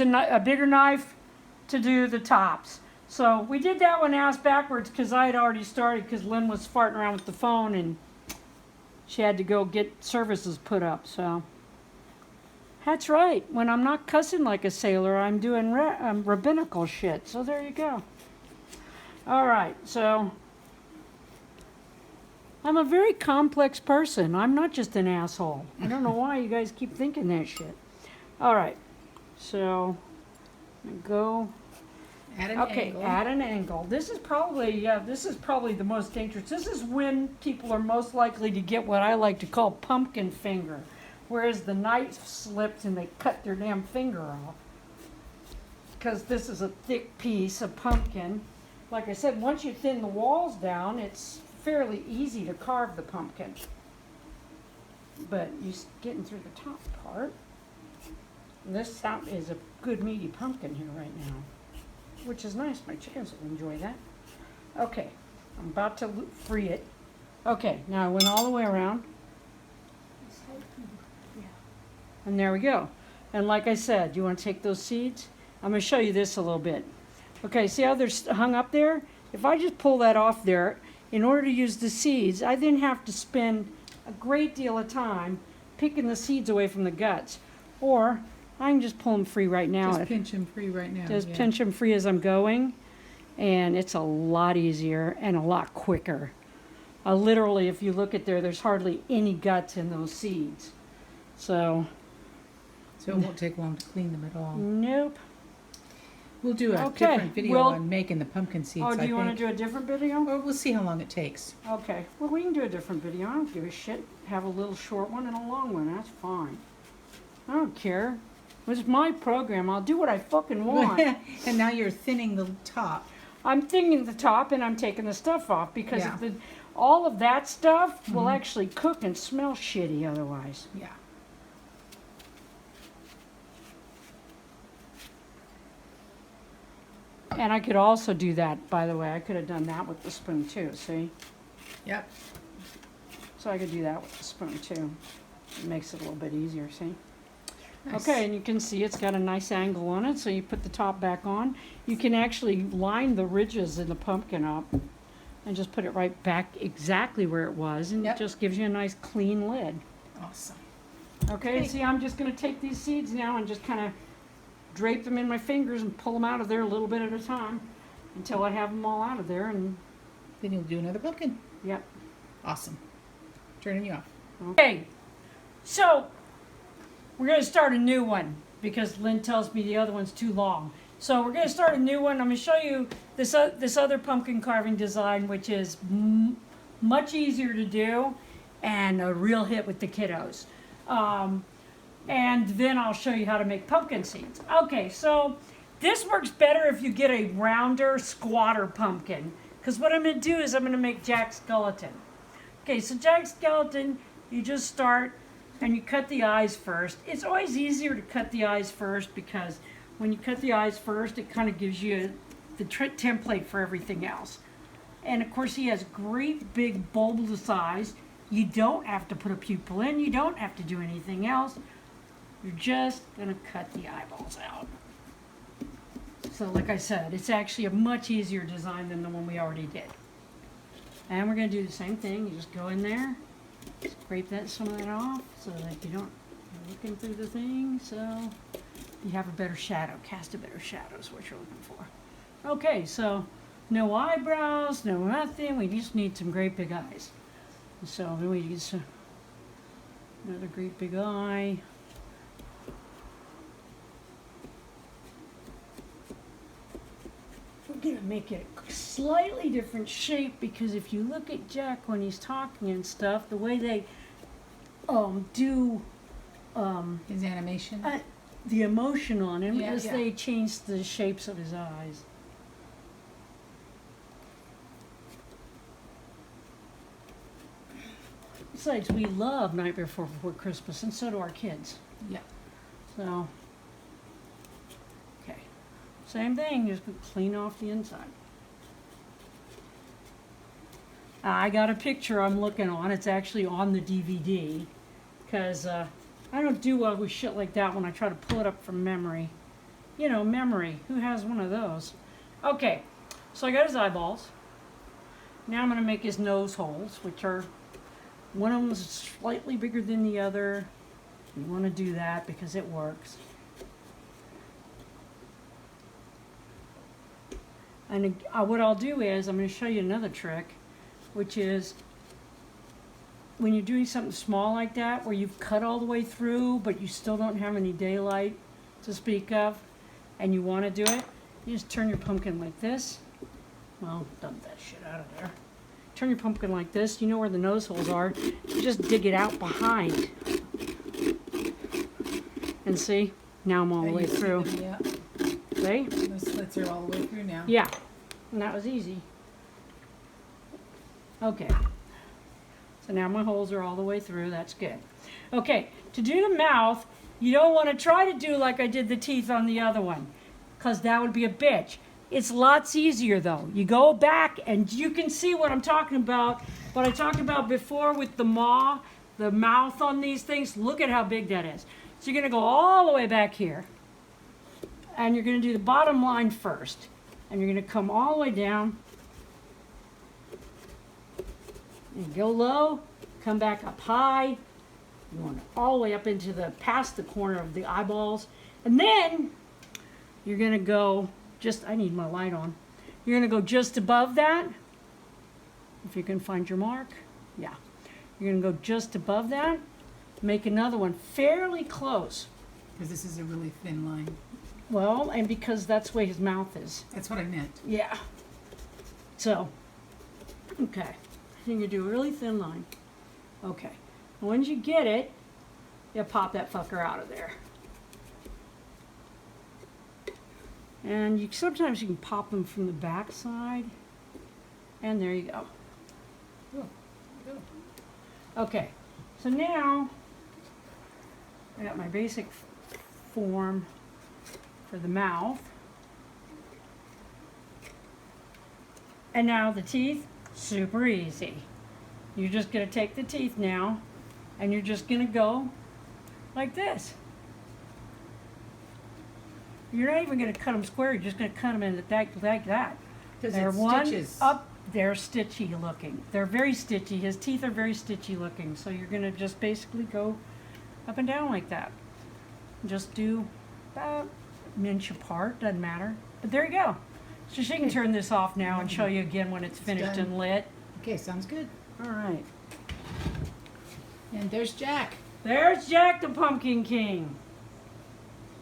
a bigger knife to do the tops. So we did that one ass backwards because I had already started because Lynn was farting around with the phone and she had to go get services put up. So that's right. When I'm not cussing like a sailor, I'm doing rabbinical shit. So there you go. All right. So I'm a very complex person. I'm not just an asshole. I don't know why you guys keep thinking that shit. All right. So go. At an angle. At an angle. This is probably the most dangerous. This is when people are most likely to get what I like to call pumpkin finger, whereas the knife slipped and they cut their damn finger off. Because this is a thick piece of pumpkin. Like I said, once you thin the walls down, it's fairly easy to carve the pumpkin. But you're getting through the top part. This is a good meaty pumpkin here right now, which is nice. My chickens will enjoy that. Okay, I'm about to free it. Okay, now I went all the way around. And there we go. And like I said, you want to take those seeds? I'm going to show you this a little bit. Okay, see how they're hung up there? If I just pull that off there, in order to use the seeds, I then have to spend a great deal of time picking the seeds away from the guts. Or I can just pull them free right now. Just pinch them free right now. Just pinch them free as I'm going. And it's a lot easier and a lot quicker. Literally, if you look at there's hardly any guts in those seeds. So it won't take long to clean them at all. Nope. We'll do a different video on making the pumpkin seeds. Oh, do you want to do a different video? Well, we'll see how long it takes. Okay. Well, we can do a different video. I don't give a shit. Have a little short one and a long one. That's fine. I don't care. It's my program. I'll do what I fucking want. And now you're thinning the top. I'm thinning the top and I'm taking the stuff off because all of that stuff will actually cook and smell shitty otherwise. Yeah. And I could also do that, by the way. I could have done that with the spoon too, see? Yep. So I could do that with the spoon too. It makes it a little bit easier, see? Nice. Okay, and you can see it's got a nice angle on it, so you put the top back on. You can actually line the ridges in the pumpkin up and just put it right back exactly where it was, and it just gives you a nice clean lid. Awesome. Okay, see, I'm just going to take these seeds now and just kind of drape them in my fingers and pull them out of there a little bit at a time until I have them all out of there. And then you'll do another pumpkin. Yep. Awesome. Turning you off. Okay, so we're going to start a new one because Lynn tells me the other one's too long. So we're going to start a new one. I'm going to show you this other pumpkin carving design, which is much easier to do and a real hit with the kiddos. And then I'll show you how to make pumpkin seeds. Okay, so this works better if you get a rounder, squatter pumpkin. Because what I'm going to do is I'm going to make Jack Skellington. Okay, so Jack Skellington, you just start and you cut the eyes first. It's always easier to cut the eyes first because when you cut the eyes first, it kind of gives you the template for everything else. And of course, he has great big bulbous eyes. You don't have to put a pupil in. You don't have to do anything else. You're just going to cut the eyeballs out. So like I said, it's actually a much easier design than the one we already did. And we're going to do the same thing. You just go in there, scrape some of that off so that you don't, you're looking through the thing, so you have a better shadow. Cast a better shadow is what you're looking for. Okay, so no eyebrows, no nothing. We just need some great big eyes. So then we use another great big eye. We're gonna make it a slightly different shape because if you look at Jack when he's talking and stuff, the way they do his animation, the emotion on him is they change the shapes of his eyes. Besides, we love Nightmare Before Christmas, and so do our kids. Yeah. So. Same thing, just clean off the inside. I got a picture I'm looking on. It's actually on the DVD because I don't do well with shit like that when I try to pull it up from memory. you know, memory. Who has one of those? Okay, so I got his eyeballs. Now I'm going to make his nose holes, which are, one of them is slightly bigger than the other. You want to do that because it works. And what I'll do is, I'm going to show you another trick, which is when you're doing something small like that, where you've cut all the way through, but you still don't have any daylight to speak of, and you want to do it, you just turn your pumpkin like this. Well, dump that shit out of there. Turn your pumpkin like this. You know where the nose holes are. You just dig it out behind. And see? Now I'm all the way through. Yeah. See? The slits are all the way through now. Yeah. And that was easy. Okay. So now my holes are all the way through. That's good. Okay. To do the mouth, you don't want to try to do like I did the teeth on the other one, because that would be a bitch. It's lots easier though. You go back and you can see what I'm talking about. What I talked about before with the maw, the mouth on these things. Look at how big that is. So you're going to go all the way back here. And you're going to do the bottom line first. And you're going to come all the way down. And go low. Come back up high. You want it all the way up into the, past the corner of the eyeballs. And then you're going to go just, I need my light on. You're going to go just above that. If you can find your mark. Yeah. You're going to go just above that. Make another one fairly close. Because this is a really thin line. Well, and because that's the way his mouth is. That's what I meant. Yeah. So, okay. You're going to do a really thin line. Okay. Once you get it, you pop that fucker out of there. And you sometimes you can pop them from the back side. And there you go. Okay. So now I got my basic form for the mouth. And now the teeth, super easy. You're just going to take the teeth now and you're just going to go like this. You're not even going to cut them square, you're just going to cut them in like that. Because They're it's one stitches. up, they're stitchy looking. They're very stitchy. His teeth are very stitchy looking. So you're going to just basically go up and down like that. Just do about an inch apart, doesn't matter. But there you go. So she can turn this off now and show you again when it's finished done. and lit. Okay, sounds good. All right. And there's Jack. There's Jack the Pumpkin King.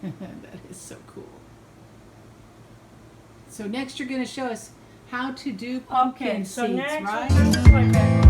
That is so cool. So next you're going to show us how to do pumpkin Okay, so seeds, next right? we'll do this like that.